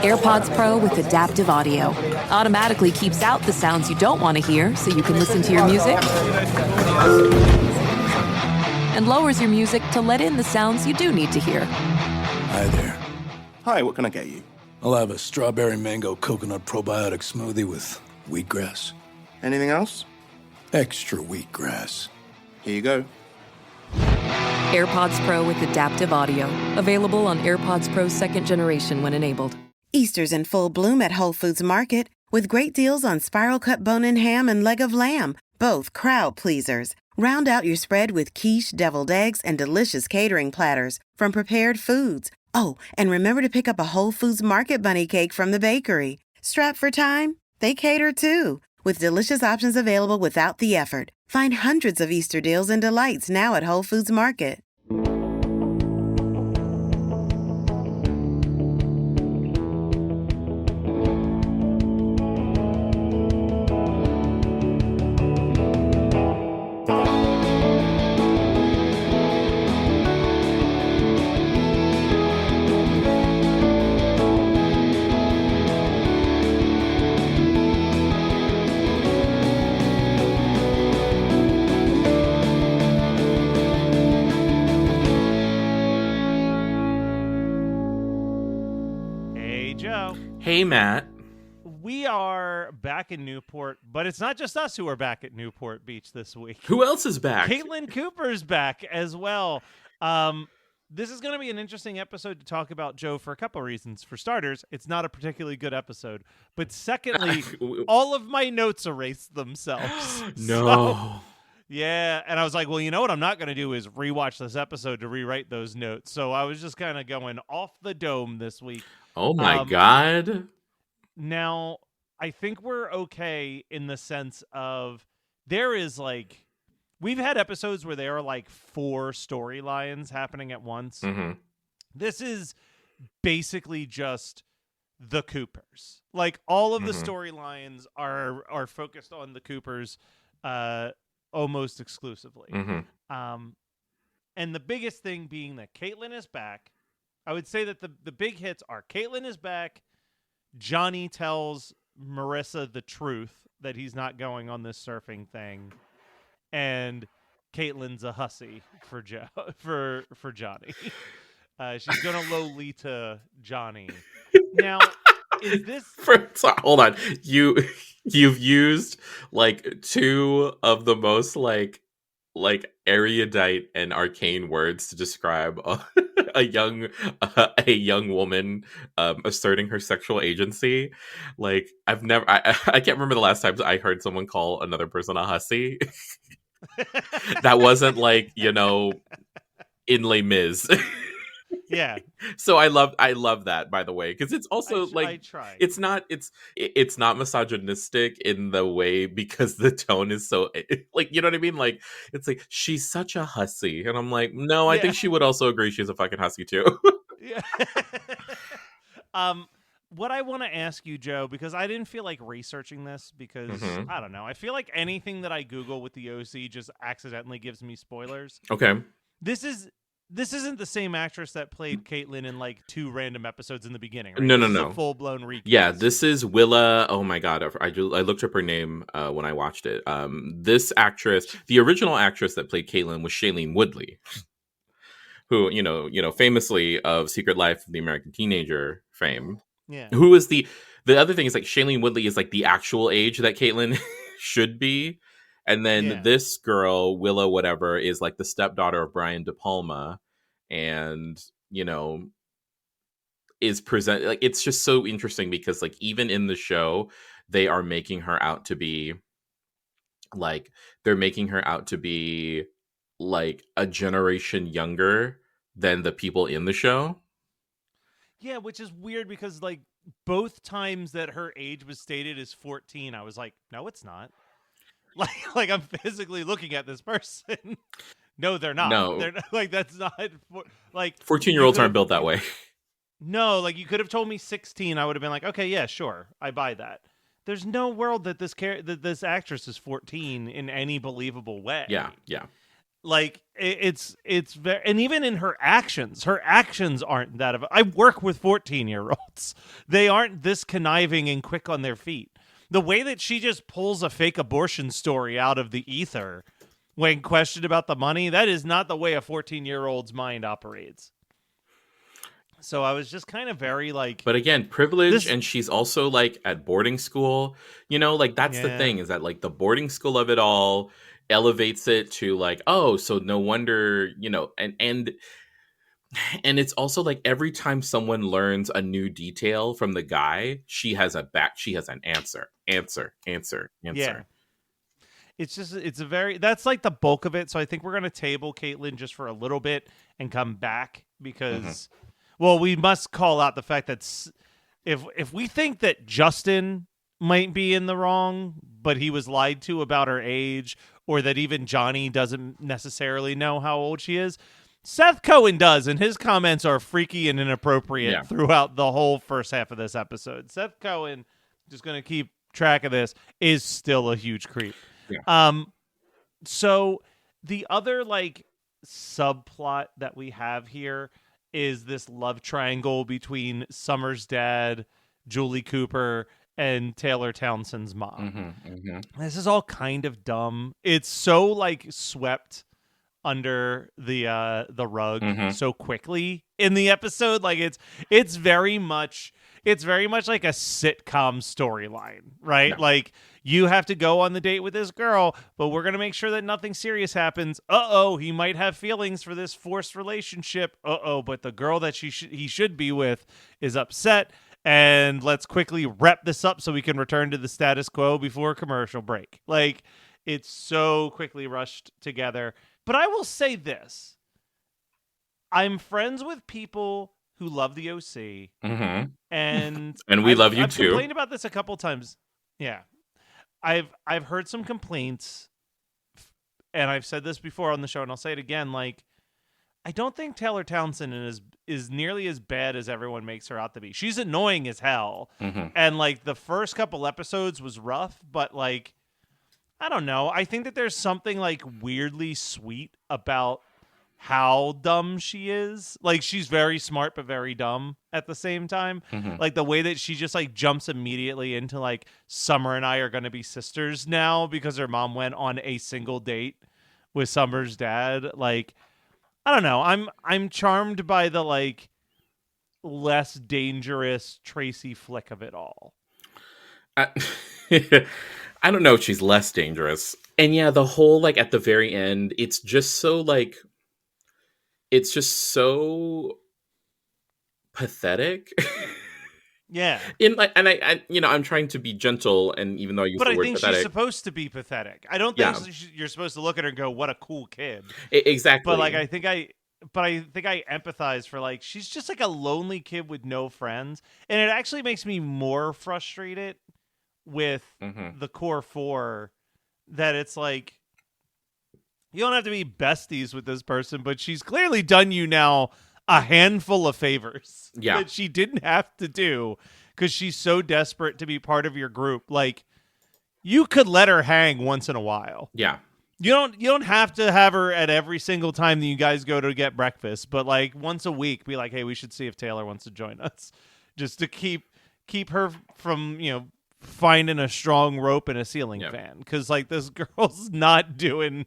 AirPods Pro with adaptive audio automatically keeps out the sounds you don't want to hear so you can listen to your music, and lowers your music to let in the sounds you do need to hear. Hi there. Hi, what can I get you? I'll have a strawberry mango coconut probiotic smoothie with wheatgrass. Anything else? Extra wheatgrass. Here you go. AirPods Pro with adaptive audio. Available on AirPods Pro 2nd generation when enabled. Easter's in full bloom at Whole Foods Market with great deals on spiral cut bone-in ham and leg of lamb, both crowd pleasers. Round out your spread with quiche, deviled eggs, and delicious catering platters from Prepared Foods. Oh, and remember to pick up a Whole Foods Market bunny cake from the bakery. Strapped for time? They cater too, with delicious options available without the effort. Find hundreds of Easter deals and delights now at Whole Foods Market. Hey, Matt. We are back in Newport, but it's not just us who are back at Newport Beach this week. Who else is back? Caitlin Cooper's back as well. This is going to be an interesting episode to talk about, Joe, for a couple of reasons. For starters, it's not a particularly good episode. But secondly, all of my notes erased themselves. No. So, yeah, and I was like, well, you know what I'm not going to do is rewatch this episode to rewrite those notes. So I was just kind of going off the dome this week. Oh, my God. Now, I think we're okay in the sense of there is like, we've had episodes where there are like 4 storylines happening at once. Mm-hmm. This is basically just the Coopers. Like all of the storylines are focused on the Coopers almost exclusively. Mm-hmm. And the biggest thing being that Caitlin is back. I would say that the big hits are Caitlin is back, Johnny tells Marissa the truth that he's not going on this surfing thing, and Caitlin's a hussy for Johnny. She's gonna Lolita Johnny. Now, is this hold on. You've used like 2 of the most like erudite and arcane words to describe a young woman asserting her sexual agency. Like I can't remember the last time I heard someone call another person a hussy. That wasn't like, in Les Mis. Yeah. So I love that, by the way, because it's also it's not misogynistic in the way, because the tone is so like, you know what I mean? Like it's like, she's such a hussy, and I'm like, no, I think she would also agree she's a fucking hussy too. Yeah. What I want to ask you, Joe, because I didn't feel like researching this, because I don't know, I feel like anything that I Google with the OC just accidentally gives me spoilers. Okay. This isn't the same actress that played Caitlin in like 2 random episodes in the beginning, right? No. This is a full-blown recast. Yeah, this is Willa. Oh my God. I looked up her name when I watched it. This actress, the original actress that played Caitlin, was Shailene Woodley, who, famously of Secret Life of the American Teenager fame. Yeah. Who is the other thing is like Shailene Woodley is like the actual age that Caitlin should be. And then this girl, Willa whatever, is like the stepdaughter of Brian De Palma, and is present like, it's just so interesting because like even in the show they are making her out to be like a generation younger than the people in the show. Yeah, which is weird because like both times that her age was stated as 14, I was like, no, it's not. Like I'm physically looking at this person. No, they're not. No. They're not, like that's not like 14-year-olds aren't built that way. No, like you could have told me 16, I would have been like, okay, yeah, sure, I buy that. There's no world that this actress is 14 in any believable way. Yeah. Like it's very, and even in her actions aren't that of. I work with 14-year-olds. They aren't this conniving and quick on their feet. The way that she just pulls a fake abortion story out of the ether when questioned about the money, that is not the way a 14-year-old's mind operates. So I was just kind of very like, but again, privilege, and she's also like at boarding school, like that's the thing, is that like the boarding school of it all elevates it to like, oh, so no wonder, and it's also like every time someone learns a new detail from the guy, she has an answer. yeah. That's like the bulk of it. So I think we're going to table Caitlyn just for a little bit and come back because, well, we must call out the fact that if we think that Justin might be in the wrong, but he was lied to about her age, or that even Johnny doesn't necessarily know how old she is, Seth Cohen does, and his comments are freaky and inappropriate throughout the whole first half of this episode. Seth Cohen, just going to keep track of this, is still a huge creep. Yeah. So the other like subplot that we have here is this love triangle between Summer's dad, Julie Cooper, and Taylor Townsend's mom. This is all kind of dumb. It's so like swept under the rug so quickly in the episode. Like it's very much like a sitcom storyline, right? No. Like you have to go on the date with this girl, but we're going to make sure that nothing serious happens. He might have feelings for this forced relationship. But the girl that he should be with is upset. And let's quickly wrap this up so we can return to the status quo before commercial break. Like, it's so quickly rushed together. But I will say this. I'm friends with people who love the OC. And we love you I've too. I've complained about this a couple times. Yeah. I've heard some complaints, and I've said this before on the show, and I'll say it again. Like, I don't think Taylor Townsend is nearly as bad as everyone makes her out to be. She's annoying as hell. And like the first couple episodes was rough, but like, I don't know. I think that there's something like weirdly sweet about how dumb she is. Like she's very smart, but very dumb at the same time. Like the way that she just like jumps immediately into like Summer and I are going to be sisters now because her mom went on a single date with Summer's dad. Like, I don't know. I'm charmed by the like less dangerous Tracy Flick of it all. I don't know if she's less dangerous. And yeah, the whole like at the very end, it's just so pathetic. Yeah. I'm trying to be gentle, and even though I use the word pathetic. But I think she's supposed to be pathetic. I don't think you're supposed to look at her and go, "What a cool kid." Exactly. But like, I think I empathize for like she's just like a lonely kid with no friends, and it actually makes me more frustrated with the core four that it's like you don't have to be besties with this person, but she's clearly done you now a handful of favors that she didn't have to do because she's so desperate to be part of your group. Like, you could let her hang once in a while. Yeah. You don't have to have her at every single time that you guys go to get breakfast, but like once a week, be like, hey, we should see if Taylor wants to join us, just to keep her from finding a strong rope in a ceiling fan. Because like this girl's not doing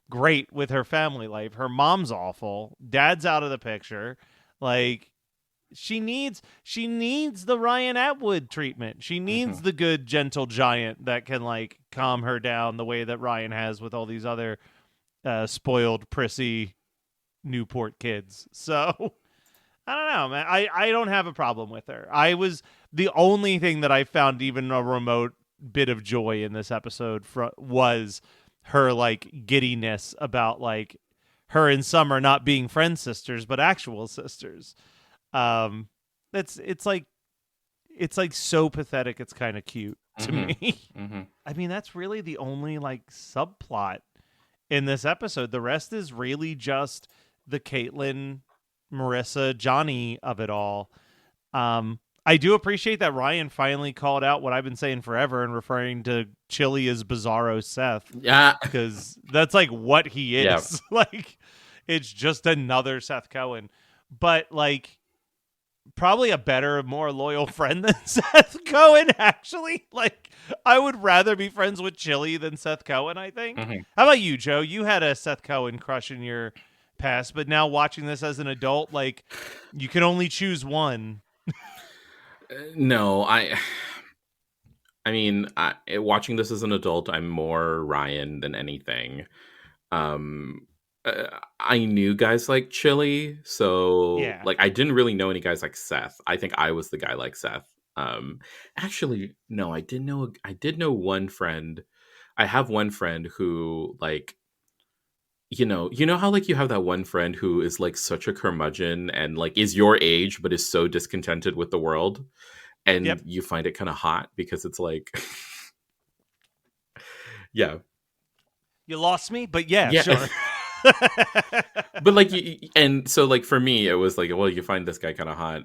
great with her family life. Her mom's awful. Dad's out of the picture. Like she needs the Ryan Atwood treatment. She needs the good, gentle giant that can like calm her down the way that Ryan has with all these other spoiled, prissy Newport kids. So I don't know, man. I don't have a problem with her. The only thing that I found even a remote bit of joy in this episode was her like giddiness about like her and Summer not being friend sisters but actual sisters. It's like so pathetic it's kind of cute to me. I mean, that's really the only like subplot in this episode. The rest is really just the Caitlyn, Marissa, Johnny of it all. I do appreciate that Ryan finally called out what I've been saying forever and referring to Chili as Bizarro Seth. Yeah. Because that's like what he is. Yeah. Like, it's just another Seth Cohen. But like, probably a better, more loyal friend than Seth Cohen, actually. Like, I would rather be friends with Chili than Seth Cohen, I think. Mm-hmm. How about you, Joe? You had a Seth Cohen crush in your past, but now watching this as an adult, like, you can only choose one. No, I mean, watching this as an adult, I'm more Ryan than anything. I knew guys like Chili, so Yeah. like I didn't really know any guys like Seth. I think I was the guy like Seth. Actually, no, I did know one friend. I have one friend who like you know how like you have that one friend who is like such a curmudgeon and like is your age but is so discontented with the world, and Yep. you find it kind of hot because it's like yeah. You lost me, but yeah. Sure. But like and so like for me it was like, well, you find this guy kind of hot,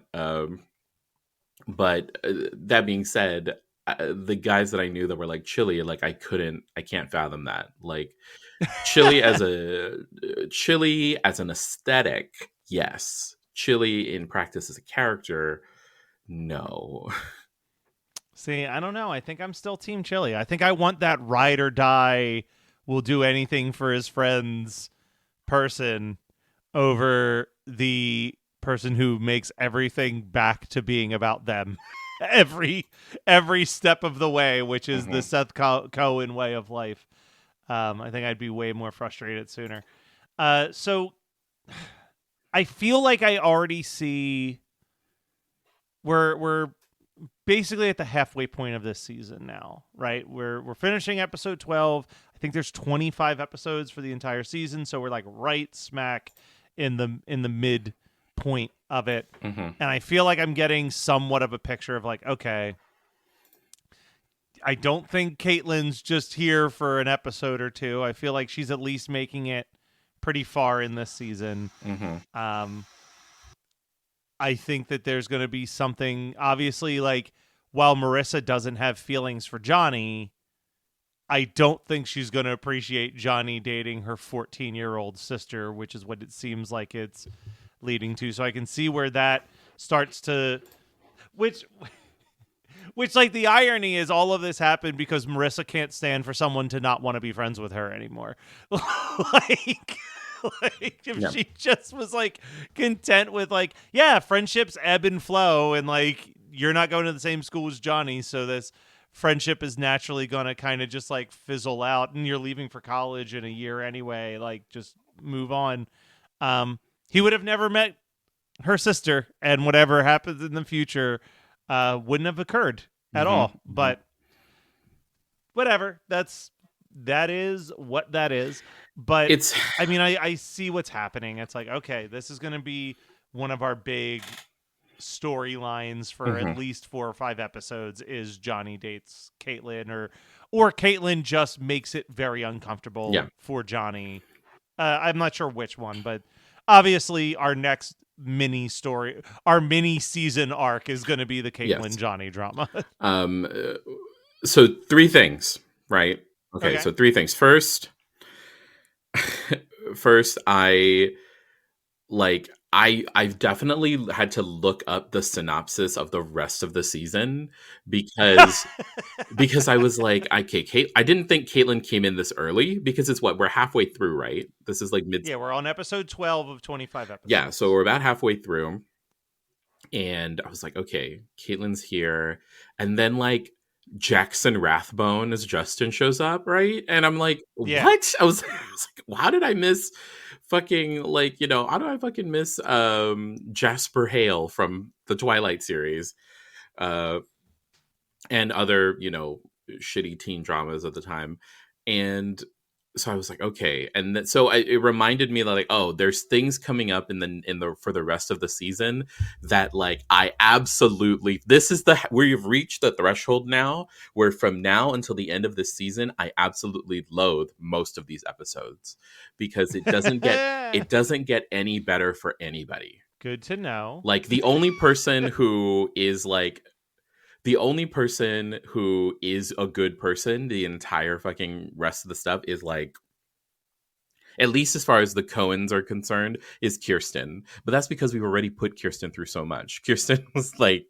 but that being said, the guys that I knew that were like Chili, like I can't fathom that. Like Chili as an aesthetic, yes. Chili in practice as a character, no. See, I don't know. I think I'm still Team Chili. I think I want that ride or die, will do anything for his friends person over the person who makes everything back to being about them every step of the way, which is the Seth Cohen way of life. I think I'd be way more frustrated sooner. So I feel like I already see we're basically at the halfway point of this season now, right? We're finishing episode 12. I think there's 25 episodes for the entire season, so we're like right smack in the mid point of it. And I feel like I'm getting somewhat of a picture of like, okay, I don't think Caitlin's just here for an episode or two. I feel like she's at least making it pretty far in this season. I think that there's going to be something, obviously, like, while Marissa doesn't have feelings for Johnny, I don't think she's going to appreciate Johnny dating her 14-year-old sister, which is what it seems like it's leading to. So I can see where that starts to, which like the irony is all of this happened because Marissa can't stand for someone to not want to be friends with her anymore. Like if she just was like content with like, yeah, friendships ebb and flow, and like you're not going to the same school as Johnny, so this friendship is naturally going to kind of just like fizzle out, and you're leaving for college in a year anyway, like just move on. He would have never met her sister, and whatever happens in the future wouldn't have occurred at all. But whatever, that is what that is. But It's I mean, I see what's happening. It's like, okay, this is going to be one of our big storylines for at least 4 or 5 episodes is Johnny dates Caitlin, or Caitlin just makes it very uncomfortable for Johnny. I'm not sure which one, but obviously our next mini story, our mini season arc is going to be the Caitlin Johnny drama. So 3 things, right? Okay, so 3 things. First, I've definitely had to look up the synopsis of the rest of the season because I was like, okay, I didn't think Caitlin came in this early because it's we're halfway through, right? This is like mid. Yeah, we're on episode 12 of 25 episodes. Yeah, so we're about halfway through, and I was like, okay, Caitlin's here, and then like Jackson Rathbone as Justin shows up, right? And I'm like, what? I was like, well, how did I miss fucking like, how do I fucking miss Jasper Hale from the Twilight series and other, shitty teen dramas at the time. And so I was like, okay. And so it reminded me that like, oh, there's things coming up in the for the rest of the season that like I absolutely, this is where you've reached the threshold now where from now until the end of this season, I absolutely loathe most of these episodes because it doesn't get any better for anybody. Good to know. Like the only person who is a good person the entire fucking rest of the stuff is like, at least as far as the Coens are concerned, is Kirsten. But that's because we've already put Kirsten through so much. Kirsten was like,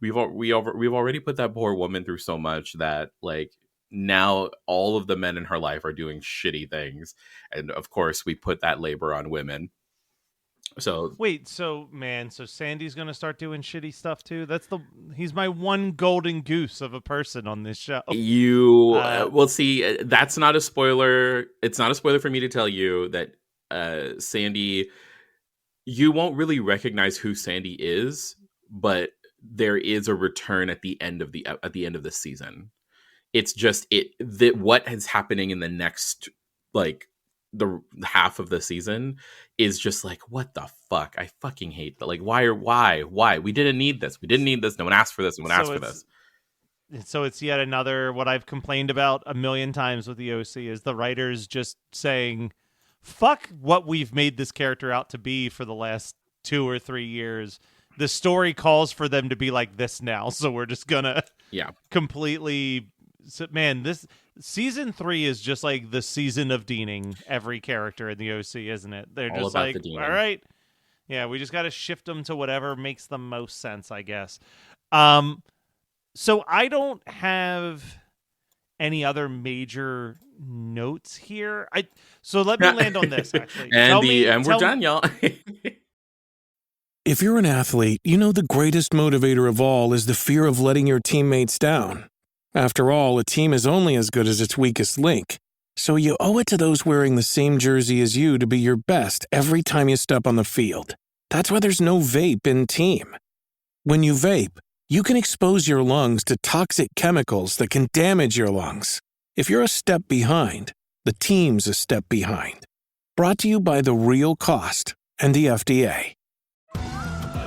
we've already put that poor woman through so much that like now all of the men in her life are doing shitty things, and of course we put that labor on women. So wait, so Sandy's gonna start doing shitty stuff too? He's my one golden goose of a person on this show. Well, see, that's not a spoiler. It's not a spoiler for me to tell you that Sandy, you won't really recognize who Sandy is, but there is a return at the end of the season. It's just what is happening in the next like the half of the season is just like, what the fuck? I fucking hate that. Like, why? We didn't need this. No one asked for this. So it's yet another, what I've complained about a million times with the OC is the writers just saying, fuck what we've made this character out to be for the last 2 or 3 years. The story calls for them to be like this now. So we're just gonna completely, this season 3 is just like the season of deaning every character in the OC, isn't it? They're all just like, all right, yeah, we just got to shift them to whatever makes the most sense, I guess. So I don't have any other major notes here. So let me land on this, actually. And we're done, y'all. If you're an athlete, you know the greatest motivator of all is the fear of letting your teammates down. After all, a team is only as good as its weakest link. So you owe it to those wearing the same jersey as you to be your best every time you step on the field. That's why there's no vape in team. When you vape, you can expose your lungs to toxic chemicals that can damage your lungs. If you're a step behind, the team's a step behind. Brought to you by The Real Cost and the FDA.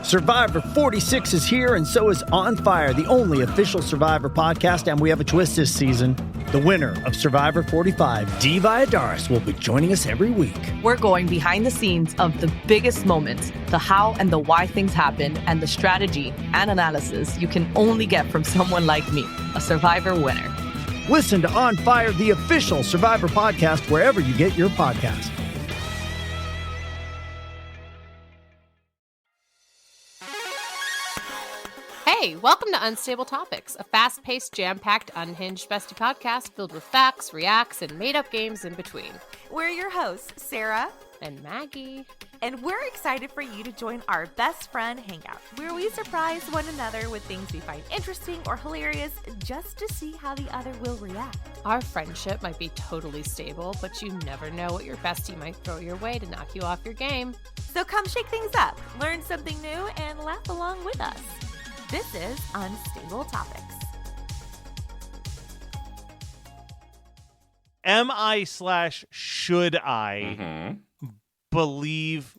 Survivor 46 is here, and so is On Fire, the only official Survivor podcast, and we have a twist this season. The winner of Survivor 45, Dee Valladares, will be joining us every week. We're going behind the scenes of the biggest moments, the how and the why things happen, and the strategy and analysis you can only get from someone like me, a Survivor winner. Listen to On Fire, the official Survivor podcast, wherever you get your podcast. Hey, welcome to Unstable Topics, a fast-paced, jam-packed, unhinged bestie podcast filled with facts, reacts, and made-up games in between. We're your hosts, Sarah and Maggie. And we're excited for you to join our best friend hangout, where we surprise one another with things we find interesting or hilarious just to see how the other will react. Our friendship might be totally stable, but you never know what your bestie might throw your way to knock you off your game. So come shake things up, learn something new, and laugh along with us. This is Unstable Topics. Am I / should I believe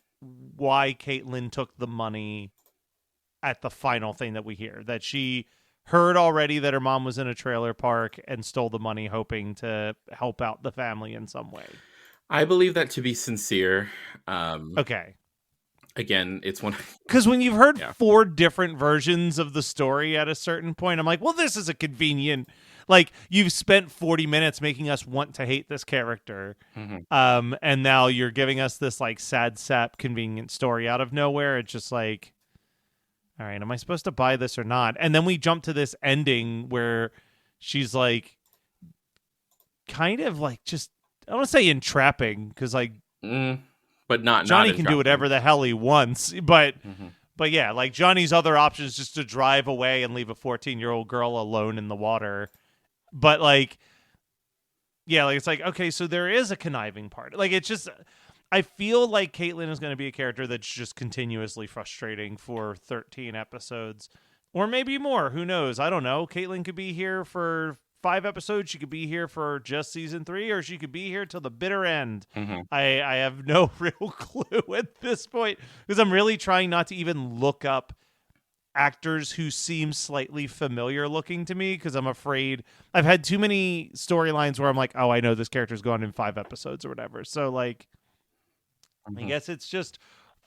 why Caitlin took the money at the final thing that we hear? That she heard already that her mom was in a trailer park and stole the money hoping to help out the family in some way. I believe that to be sincere. Okay. Again, it's one because when you've heard 4 different versions of the story at a certain point, I'm like, well, this is a convenient. Like, you've spent 40 minutes making us want to hate this character, and now you're giving us this like sad sap convenient story out of nowhere. It's just like, all right, am I supposed to buy this or not? And then we jump to this ending where she's like, kind of like just, I don't want to say entrapping because like. But not Johnny can do whatever the hell he wants, but yeah, like Johnny's other option is just to drive away and leave a 14-year-old girl alone in the water. But like, yeah, like it's like, okay, so there is a conniving part. Like it's just, I feel like Caitlin is going to be a character that's just continuously frustrating for 13 episodes, or maybe more. Who knows? I don't know. Caitlin could be here for 5 episodes. She could be here for just season 3, or she could be here till the bitter end. I have no real clue at this point because I'm really trying not to even look up actors who seem slightly familiar looking to me because I'm afraid I've had too many storylines where I'm like, oh, I know this character's gone in 5 episodes or whatever. So like, I guess it's just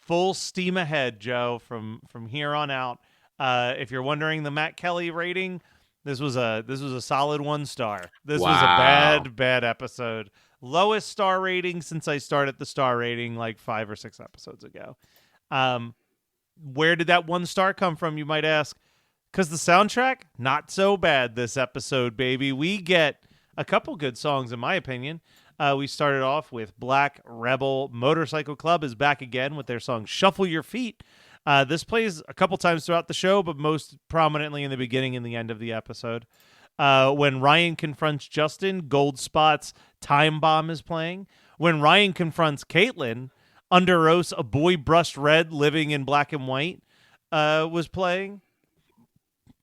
full steam ahead, Joe, from here on out. If you're wondering the Matt Kelly rating, this was a solid 1 star. This was a bad episode. Lowest star rating since I started the star rating like 5 or 6 episodes ago. Where did that 1 star come from, you might ask? Because the soundtrack, not so bad this episode, baby. We get a couple good songs, in my opinion. We started off with Black Rebel Motorcycle Club is back again with their song Shuffle Your Feet. This plays a couple times throughout the show, but most prominently in the beginning and the end of the episode. When Ryan confronts Justin, Gold Spot's Time Bomb is playing. When Ryan confronts Caitlin, Under Oath's A Boy Brushed Red Living in Black and White was playing.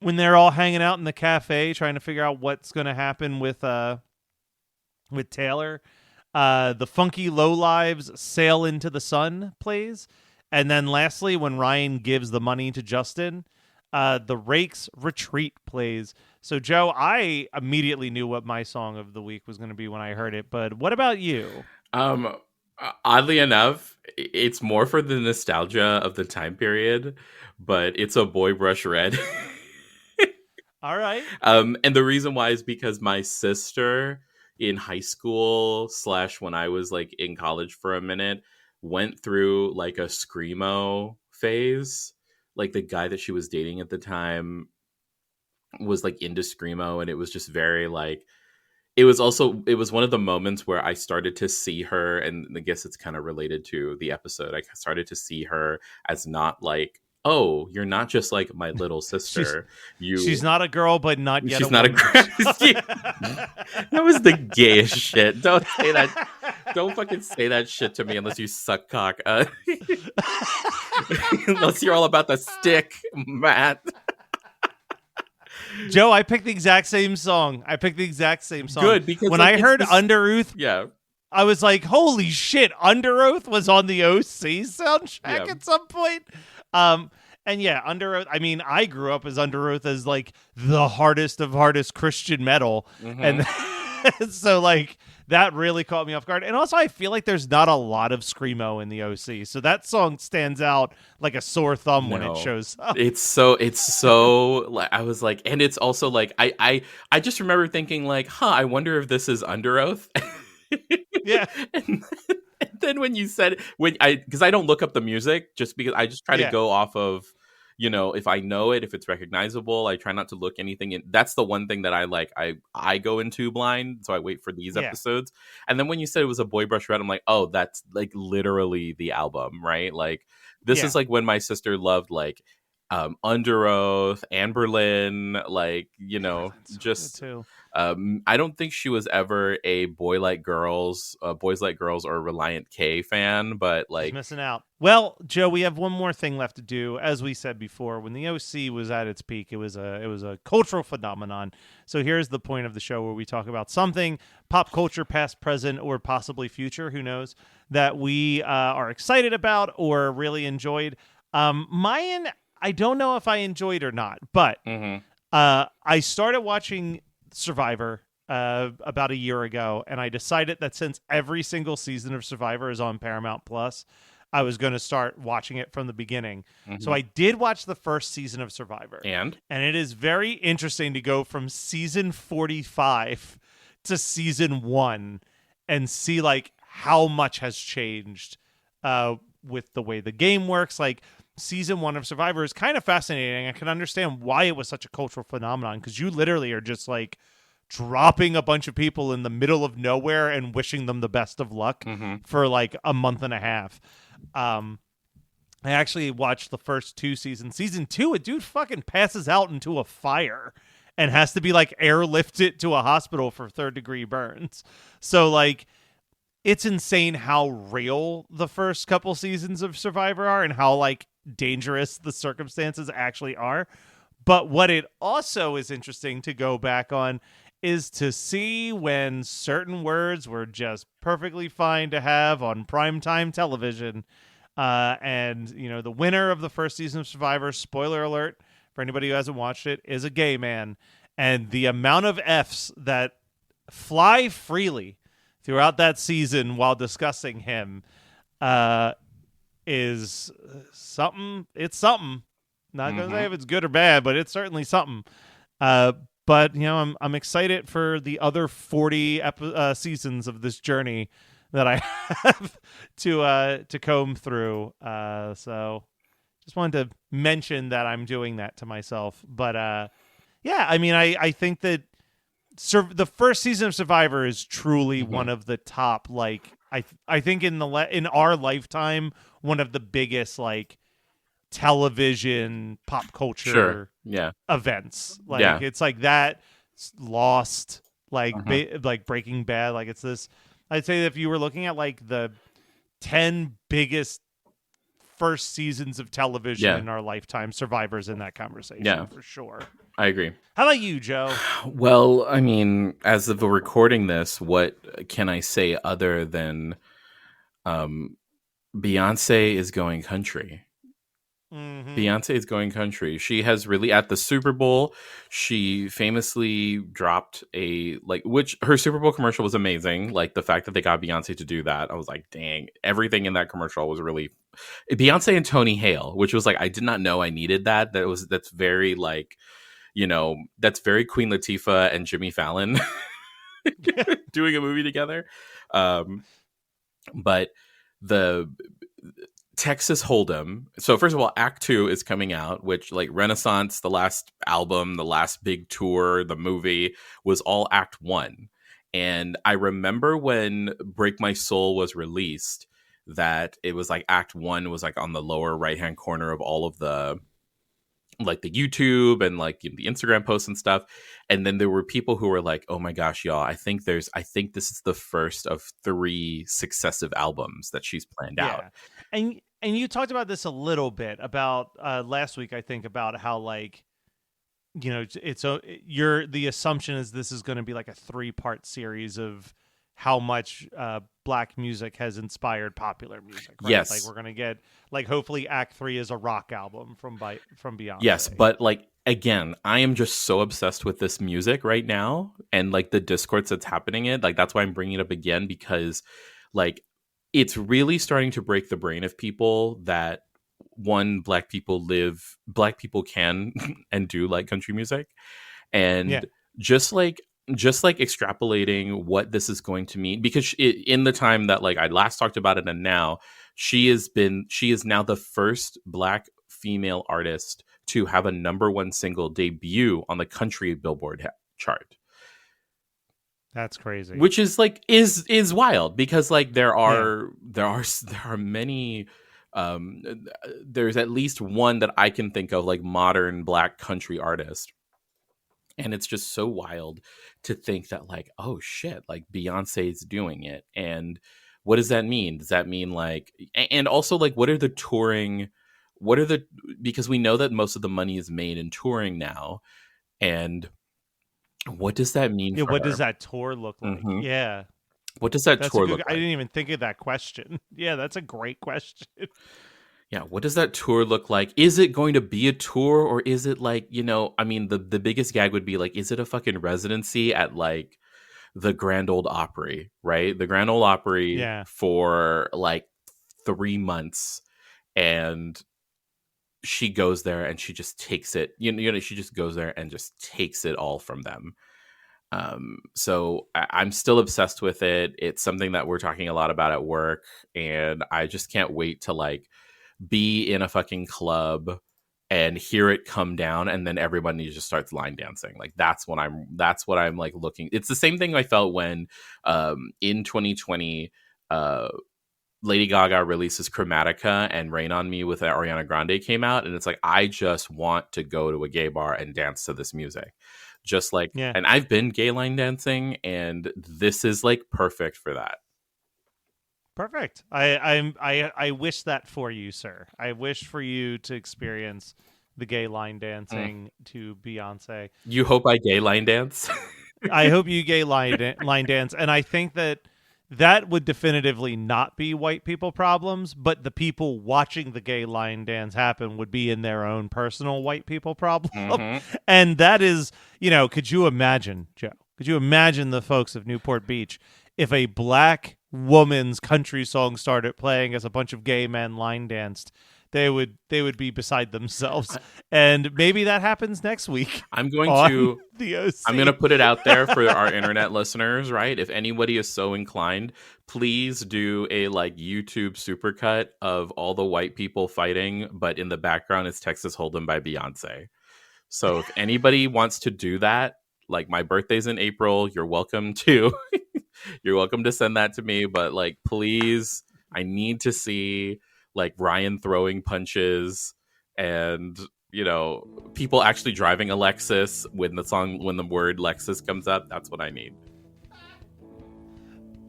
When they're all hanging out in the cafe trying to figure out what's going to happen with Taylor, the Funky Lowlives Sail Into the Sun plays. And then lastly, when Ryan gives the money to Justin, the Rakes Retreat plays. So, Joe, I immediately knew what my song of the week was going to be when I heard it. But what about you? Oddly enough, it's more for the nostalgia of the time period, but it's A Boy Brush Red. All right. And the reason why is because my sister in high school / when I was like in college for a minute went through like a screamo phase. Like the guy that she was dating at the time was like into screamo, and it was just very like it was one of the moments where I started to see her, and I guess it's kind of related to the episode. I started to see her as not like, oh, you're not just like my little sister. She's not a girl, but not yet. She's not a girl. That was the gayest shit. Don't say that. Don't fucking say that shit to me unless you suck cock. Unless you're all about the stick, Matt. Joe, I picked the exact same song. Good, because when I heard Under Oath, yeah, I was like, holy shit, Under Oath was on the OC soundtrack at some point. And yeah, Under Oath, I mean, I grew up as Under Oath as like the hardest of hardest Christian metal. And so like that really caught me off guard. And also I feel like there's not a lot of screamo in the OC. So that song stands out like a sore thumb when it shows up. It's so like I was like, and it's also like I just remember thinking like, I wonder if this is Under Oath. Yeah. And then when you said because I don't look up the music just because I just try to go off of, you know, if I know it, if it's recognizable, I try not to look anything in. That's the one thing that I like. I go into blind, so I wait for these episodes. And then when you said it was A Boy Brush Red, I'm like, oh, that's like literally the album, right? Like this is like when my sister loved like Under Oath, Anberlin, like, you know, just I don't think she was ever a Boys Like Girls or Reliant K fan, but like she's missing out. Well, Joe, we have one more thing left to do. As we said before, when the OC was at its peak, it was a cultural phenomenon. So here's the point of the show where we talk about something pop culture, past, present, or possibly future, who knows, that we are excited about or really enjoyed. Mine, I don't know if I enjoyed or not, but I started watching Survivor about a year ago, and I decided that since every single season of Survivor is on Paramount Plus, I was going to start watching it from the beginning. So I did watch the first season of Survivor, and it is very interesting to go from season 45 to season 1 and see like how much has changed with the way the game works. Like season 1 of Survivor is kind of fascinating. I can understand why it was such a cultural phenomenon, because you literally are just like dropping a bunch of people in the middle of nowhere and wishing them the best of luck for like a month and a half. I actually watched the first 2 seasons. Season 2, a dude fucking passes out into a fire and has to be like airlifted to a hospital for 3rd-degree burns. So like it's insane how real the first couple seasons of Survivor are and how like dangerous the circumstances actually are. But what it also is interesting to go back on is to see when certain words were just perfectly fine to have on primetime television. And, you know, the winner of the first season of Survivor, spoiler alert for anybody who hasn't watched it, is a gay man. And the amount of Fs that fly freely throughout that season while discussing him is something. It's something. Not gonna say if it's good or bad, but it's certainly something. But I'm excited for the other 40 seasons of this journey that I have to comb through. So just wanted to mention that I'm doing that to myself. But yeah, I mean, I think that the first season of Survivor is truly one of the top, like, I think in our lifetime, one of the biggest, like, television pop culture events. Like, it's like that, Lost, like, like Breaking Bad. Like, it's this, I'd say that if you were looking at, like, the 10 biggest first seasons of television in our lifetime, Survivor's in that conversation for sure. I agree. How about you, Joe? Well, I mean, as of recording this, what can I say other than Beyonce is going country? Beyonce is going country. She has really, at the Super Bowl, she famously dropped which her Super Bowl commercial was amazing. Like, the fact that they got Beyonce to do that, I was like, dang, everything in that commercial was really Beyonce and Tony Hale, which was like, I did not know I needed that. That's very, like, that's very Queen Latifah and Jimmy Fallon doing a movie together. But the Texas Hold'em. So first of all, Act 2 is coming out, which, like, Renaissance, the last album, the last big tour, the movie was all Act 1. And I remember when Break My Soul was released, that it was like Act 1 was like on the lower right-hand corner of all of the, like, the YouTube and, like, the Instagram posts and stuff. And then there were people who were like, oh my gosh, y'all, I think this is the first of 3 successive albums that she's planned out. And you talked about this a little bit about last week, I think, about how, like, the assumption is this is going to be like a 3-part series of how much black music has inspired popular music. Right? Yes. Like, we're going to get, like, hopefully Act 3 is a rock album from Beyonce. Yes, but, like, again, I am just so obsessed with this music right now, and, like, the discourse that's happening like, that's why I'm bringing it up again, because, like, it's really starting to break the brain of people that, one, black people can and do like country music, and just like extrapolating what this is going to mean, because in the time that, like, I last talked about it, and now she is now the first black female artist to have a #1 single debut on the country Billboard chart. That's crazy. Which is, like, is wild, because, like, there are many there's at least one that I can think of, like, modern black country artist. And it's just so wild to think that, like, oh shit, like, Beyonce's doing it. And what does that mean? Does that mean, like, and also, like, because we know that most of the money is made in touring now, and what does that mean for what her? does that tour look like? Yeah. What does that tour look like? I didn't even think of that question. Yeah, that's a great question. Yeah, what does that tour look like? Is it going to be a tour, or is it, like, I mean, the biggest gag would be, like, is it a fucking residency at, like, the Grand Ole Opry, right? The Grand Ole Opry for, like, 3 months, and she goes there and she just takes it, she just goes there and just takes it all from them. So I'm still obsessed with it. It's something that we're talking a lot about at work, and I just can't wait to, like, be in a fucking club and hear it come down, and then everybody just starts line dancing. Like, that's what I'm like looking. It's the same thing I felt when in 2020 Lady Gaga releases Chromatica and Rain on Me with Ariana Grande came out, and it's like, I just want to go to a gay bar and dance to this music. Just like, and I've been gay line dancing, and this is, like, perfect for that. Perfect. I wish that for you, sir. I wish for you to experience the gay line dancing to Beyonce. You hope I gay line dance? I hope you gay line dance, and I think that would definitively not be white people problems, but the people watching the gay line dance happen would be in their own personal white people problem. And that is, could you imagine, Joe? Could you imagine the folks of Newport Beach if a black woman's country song started playing as a bunch of gay men line danced, they would be beside themselves. And maybe that happens next week. I'm going to the OC. I'm going to put it out there for our internet listeners, right? If anybody is so inclined, please do a like YouTube supercut of all the white people fighting, but in the background is Texas Hold'em by Beyonce. So if anybody wants to do that, like my birthday's in April, you're welcome to send that to me, but like please, I need to see like Ryan throwing punches and, you know, people actually driving a Lexus when the word Lexus comes up. That's what I need.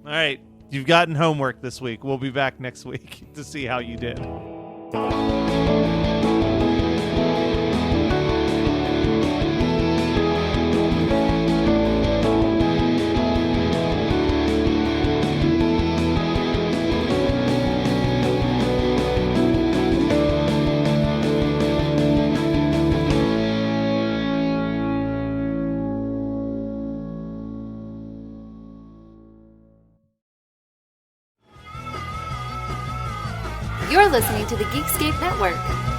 All right. You've gotten homework this week. We'll be back next week to see how you did. You're listening to the Geekscape Network.